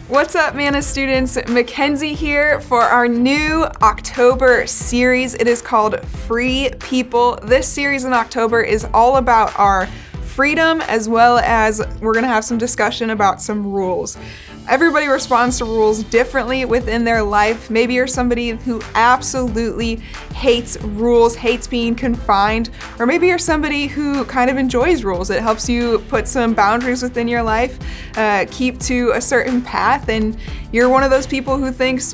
What's up, Manna students? Mackenzie here for our new October series. It is called Free People. This series in October is all about our freedom, as well as we're going to have some discussion about some rules. Everybody responds to rules differently within their life. Maybe you're somebody who absolutely hates rules, hates being confined, or maybe you're somebody who kind of enjoys rules. It helps you put some boundaries within your life, keep to a certain path, and you're one of those people who thinks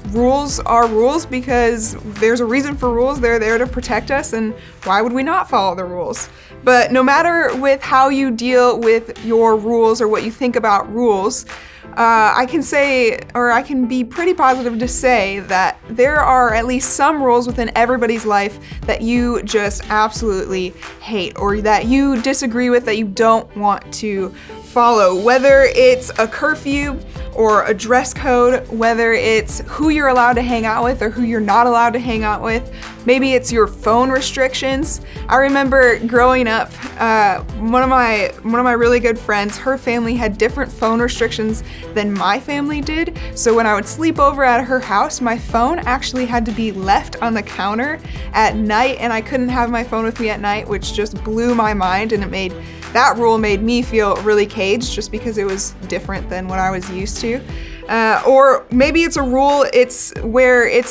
rules are rules because there's a reason for rules. They're there to protect us, and why would we not follow the rules? But no matter with how you deal with your rules or what you think about rules, I can be pretty positive to say that there are at least some rules within everybody's life that you just absolutely hate, or that you disagree with, that you don't want to follow. Whether it's a curfew or a dress code, whether it's who you're allowed to hang out with or who you're not allowed to hang out with, maybe it's your phone restrictions. I remember growing up, one of my really good friends, her family had different phone restrictions than my family did. So when I would sleep over at her house, my phone actually had to be left on the counter at night, and I couldn't have my phone with me at night, which just blew my mind, and that rule made me feel really caged just because it was different than what I was used to. Or maybe it's a rule, it's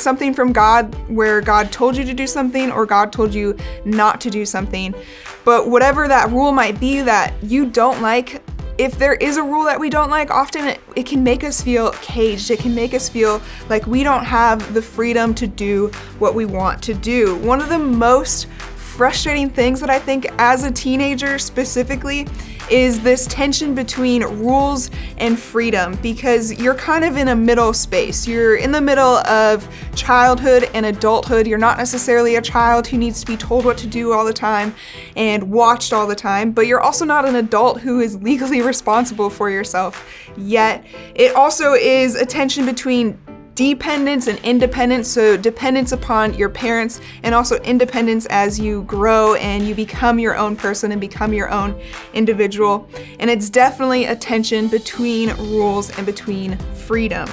something from God, where God told you to do something or God told you not to do something. But whatever that rule might be that you don't like, if there is a rule that we don't like, often it can make us feel caged. It can make us feel like we don't have the freedom to do what we want to do. One of the most frustrating things that I think as a teenager specifically is this tension between rules and freedom, because you're kind of in a middle space. You're in the middle of childhood and adulthood. You're not necessarily a child who needs to be told what to do all the time and watched all the time, but you're also not an adult who is legally responsible for yourself yet. It also is a tension between dependence and independence, so dependence upon your parents, and also independence as you grow and you become your own person and become your own individual. And it's definitely a tension between rules and between freedom.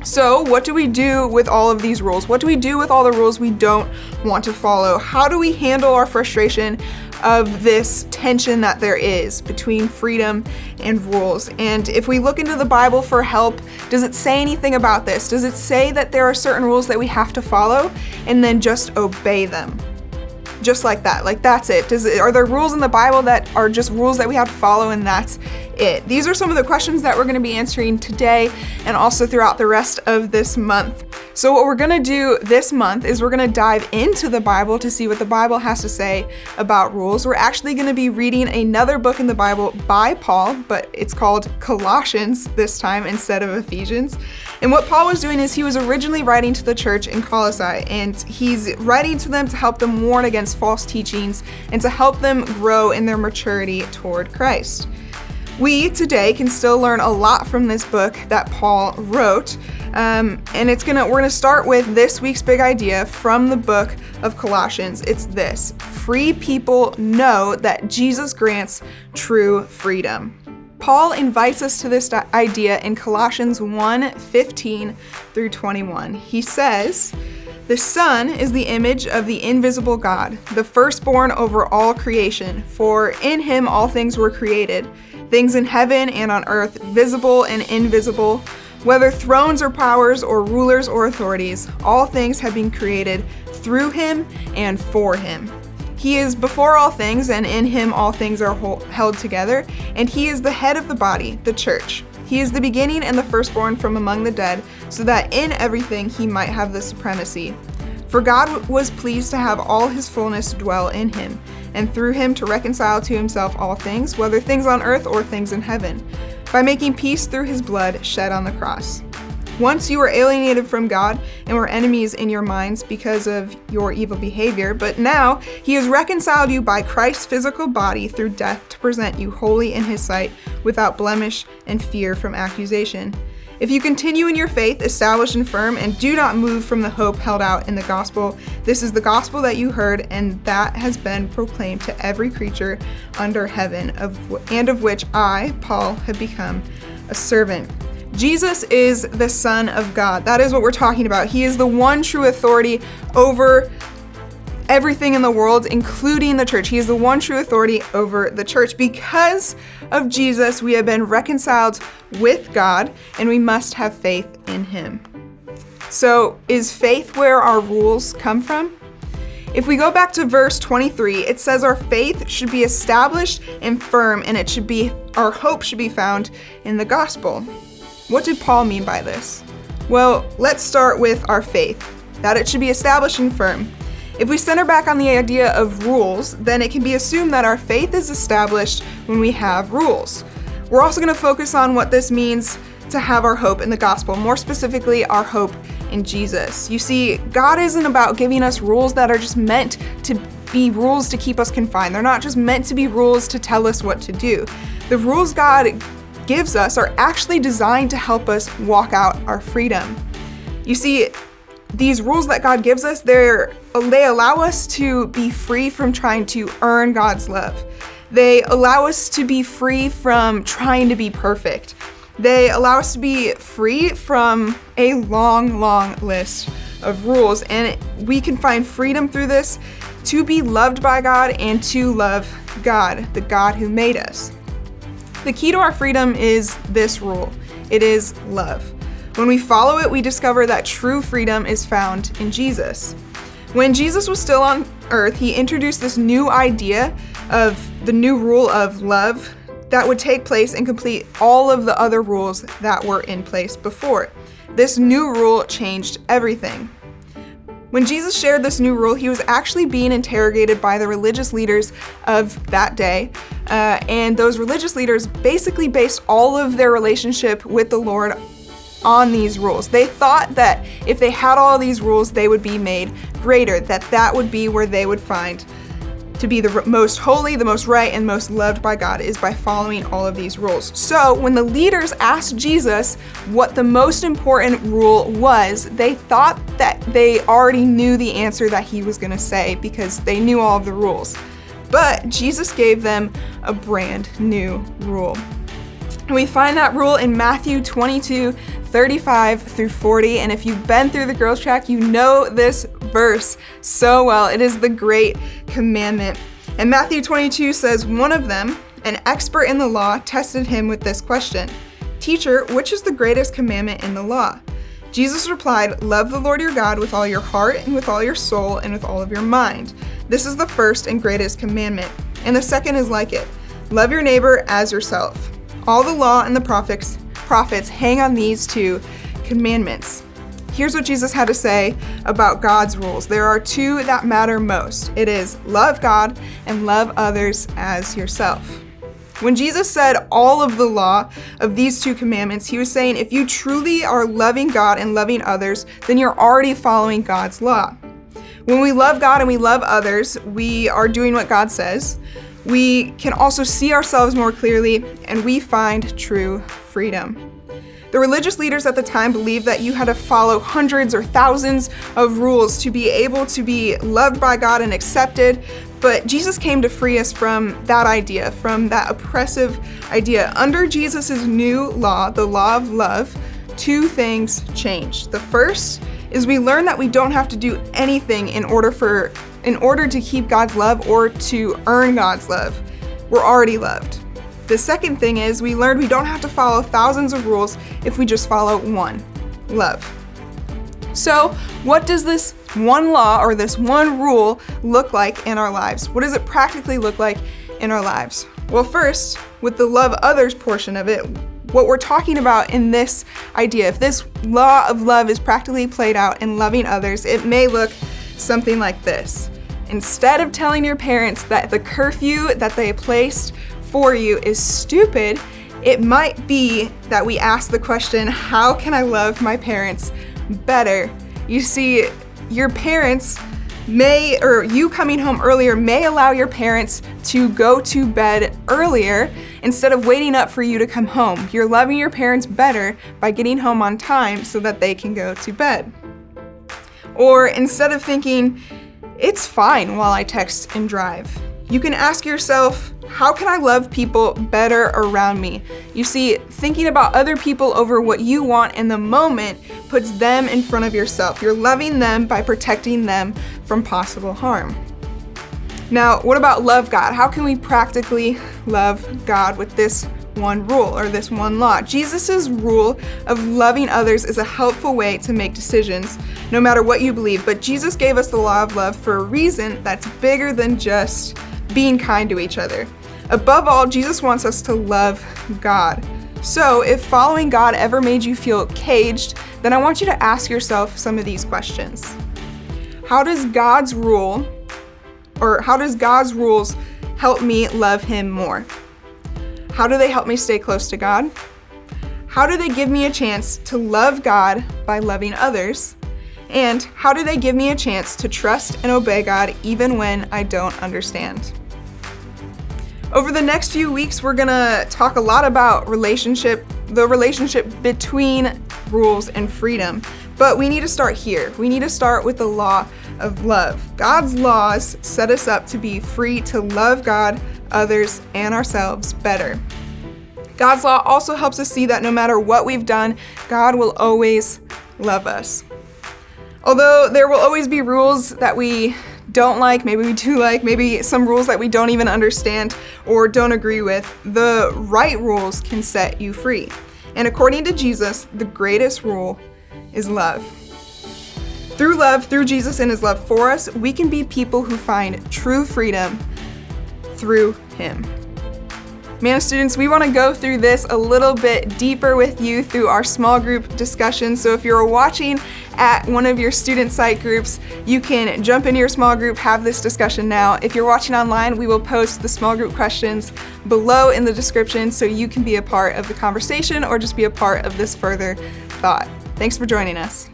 So what do we do with all of these rules? What do we do with all the rules we don't want to follow? How do we handle our frustration of this tension that there is between freedom and rules? And if we look into the Bible for help, does it say anything about this? Does it say that there are certain rules that we have to follow and then just obey them? Just like that, like that's it. Are there rules in the Bible that are just rules that we have to follow and that's it? These are some of the questions that we're going to be answering today and also throughout the rest of this month. So what we're going to do this month is we're going to dive into the Bible to see what the Bible has to say about rules. We're actually going to be reading another book in the Bible by Paul, but it's called Colossians this time instead of Ephesians. And what Paul was doing is he was originally writing to the church in Colossae, and he's writing to them to help them warn against false teachings and to help them grow in their maturity toward Christ. We today can still learn a lot from this book that Paul wrote, and we're gonna start with this week's big idea from the book of Colossians. It's this: free people know that Jesus grants true freedom. Paul invites us to this idea in Colossians 1:15 through 21. He says, "The Son is the image of the invisible God, the firstborn over all creation. For in him all things were created, things in heaven and on earth, visible and invisible, whether thrones or powers or rulers or authorities. All things have been created through him and for him. He is before all things, and in him all things are held together, and he is the head of the body, the church. He is the beginning and the firstborn from among the dead, so that in everything he might have the supremacy. For God was pleased to have all his fullness dwell in him, and through him to reconcile to himself all things, whether things on earth or things in heaven, by making peace through his blood shed on the cross. Once you were alienated from God and were enemies in your minds because of your evil behavior, but now he has reconciled you by Christ's physical body through death to present you holy in his sight, without blemish and fear from accusation. If you continue in your faith, established and firm, and do not move from the hope held out in the gospel, this is the gospel that you heard and that has been proclaimed to every creature under heaven, and of which I, Paul, have become a servant. Jesus is the Son of God. That is what we're talking about. He is the one true authority over everything in the world, including the church. He is the one true authority over the church. Because of Jesus, we have been reconciled with God, and we must have faith in him. So, is faith where our rules come from? If we go back to verse 23, it says our faith should be established and firm, and our hope should be found in the gospel. What did Paul mean by this? Well, let's start with our faith, that it should be established and firm. If we center back on the idea of rules, then it can be assumed that our faith is established when we have rules. We're also going to focus on what this means to have our hope in the gospel, more specifically, our hope in Jesus. You see, God isn't about giving us rules that are just meant to be rules to keep us confined. They're not just meant to be rules to tell us what to do. The rules God gives us are actually designed to help us walk out our freedom. You see, these rules that God gives us, they allow us to be free from trying to earn God's love. They allow us to be free from trying to be perfect. They allow us to be free from a long, long list of rules. And we can find freedom through this to be loved by God and to love God, the God who made us. The key to our freedom is this rule. It is love. When we follow it, we discover that true freedom is found in Jesus. When Jesus was still on earth, he introduced this new idea of the new rule of love that would take place and complete all of the other rules that were in place before. This new rule changed everything. When Jesus shared this new rule, he was actually being interrogated by the religious leaders of that day. And those religious leaders basically based all of their relationship with the Lord on these rules. They thought that if they had all these rules, they would be made greater, that would be where they would find to be the most holy, the most right, and most loved by God is by following all of these rules. So when the leaders asked Jesus what the most important rule was, they thought that they already knew the answer that he was going to say because they knew all of the rules. But Jesus gave them a brand new rule. And we find that rule in Matthew 22:35 through 40. And if you've been through the girls' track, you know this verse so well. It is the Great Commandment. And Matthew 22 says, one of them, an expert in the law, tested him with this question: "Teacher, which is the greatest commandment in the law?" Jesus replied, "Love the Lord your God with all your heart and with all your soul and with all of your mind. This is the first and greatest commandment. And the second is like it. Love your neighbor as yourself. All the law and the prophets hang on these two commandments." Here's what Jesus had to say about God's rules. There are two that matter most. It is love God and love others as yourself. When Jesus said all of the law of these two commandments, he was saying if you truly are loving God and loving others, then you're already following God's law. When we love God and we love others, we are doing what God says. We can also see ourselves more clearly, and we find true freedom. The religious leaders at the time believed that you had to follow hundreds or thousands of rules to be able to be loved by God and accepted, but Jesus came to free us from that idea, from that oppressive idea. Under Jesus' new law, the law of love, two things changed. The first is we learn that we don't have to do anything in order to keep God's love or to earn God's love. We're already loved. The second thing is we learned we don't have to follow thousands of rules if we just follow one: love. So what does this one law or this one rule look like in our lives? What does it practically look like in our lives? Well, first, with the love others portion of it, what we're talking about in this idea, if this law of love is practically played out in loving others, it may look something like this. Instead of telling your parents that the curfew that they placed for you is stupid, it might be that we ask the question, how can I love my parents better? You see, your parents you coming home earlier may allow your parents to go to bed earlier instead of waiting up for you to come home. You're loving your parents better by getting home on time so that they can go to bed. Or instead of thinking, it's fine while I text and drive, you can ask yourself, how can I love people better around me? You see, thinking about other people over what you want in the moment puts them in front of yourself. You're loving them by protecting them from possible harm. Now, what about love God? How can we practically love God with this one rule or this one law? Jesus' rule of loving others is a helpful way to make decisions, no matter what you believe. But Jesus gave us the law of love for a reason that's bigger than just being kind to each other. Above all, Jesus wants us to love God. So if following God ever made you feel caged, then I want you to ask yourself some of these questions. How does God's rules help me love Him more? How do they help me stay close to God? How do they give me a chance to love God by loving others? And how do they give me a chance to trust and obey God even when I don't understand? Over the next few weeks, we're gonna talk a lot about the relationship between rules and freedom. But we need to start here. We need to start with the law of love. God's laws set us up to be free to love God, others, and ourselves better. God's law also helps us see that no matter what we've done, God will always love us. Although there will always be rules that we don't like, maybe we do like, maybe some rules that we don't even understand or don't agree with, the right rules can set you free. And according to Jesus, the greatest rule is love. Through love, through Jesus and His love for us, we can be people who find true freedom through Him. Manna students, we want to go through this a little bit deeper with you through our small group discussion. So if you're watching at one of your student site groups, you can jump into your small group, have this discussion now. If you're watching online, we will post the small group questions below in the description so you can be a part of the conversation or just be a part of this further thought. Thanks for joining us.